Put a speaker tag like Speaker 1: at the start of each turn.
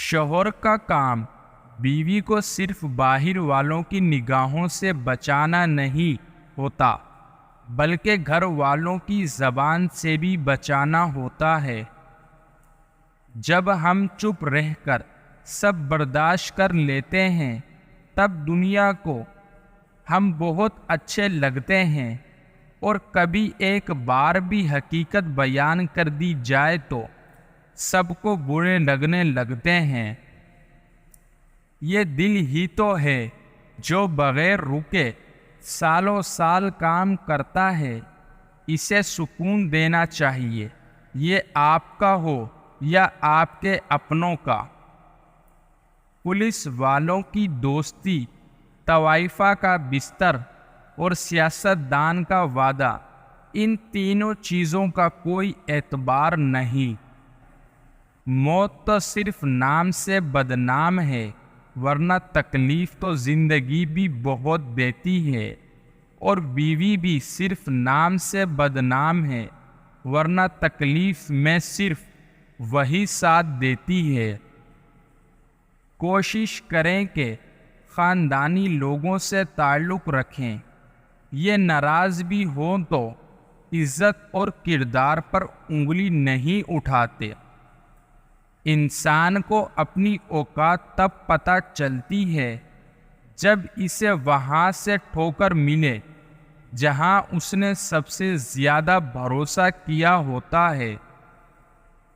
Speaker 1: شوہر کا کام بیوی کو صرف باہر والوں کی نگاہوں سے بچانا نہیں ہوتا بلکہ گھر والوں کی زبان سے بھی بچانا ہوتا ہے۔ جب ہم چپ رہ کر سب برداشت کر لیتے ہیں تب دنیا کو ہم بہت اچھے لگتے ہیں، اور کبھی ایک بار بھی حقیقت بیان کر دی جائے تو سب کو برے لگنے لگتے ہیں۔ یہ دل ہی تو ہے جو بغیر رکے سالوں سال کام کرتا ہے، اسے سکون دینا چاہیے، یہ آپ کا ہو یا آپ کے اپنوں کا۔ پولیس والوں کی دوستی، طوائفہ کا بستر اور سیاست دان کا وعدہ، ان تینوں چیزوں کا کوئی اعتبار نہیں۔ موت تو صرف نام سے بدنام ہے، ورنہ تکلیف تو زندگی بھی بہت دیتی ہے، اور بیوی بھی صرف نام سے بدنام ہے، ورنہ تکلیف میں صرف وہی ساتھ دیتی ہے۔ کوشش کریں کہ خاندانی لوگوں سے تعلق رکھیں، یہ ناراض بھی ہوں تو عزت اور کردار پر انگلی نہیں اٹھاتے۔ انسان کو اپنی اوقات تب پتہ چلتی ہے جب اسے وہاں سے ٹھوکر ملے جہاں اس نے سب سے زیادہ بھروسہ کیا ہوتا ہے۔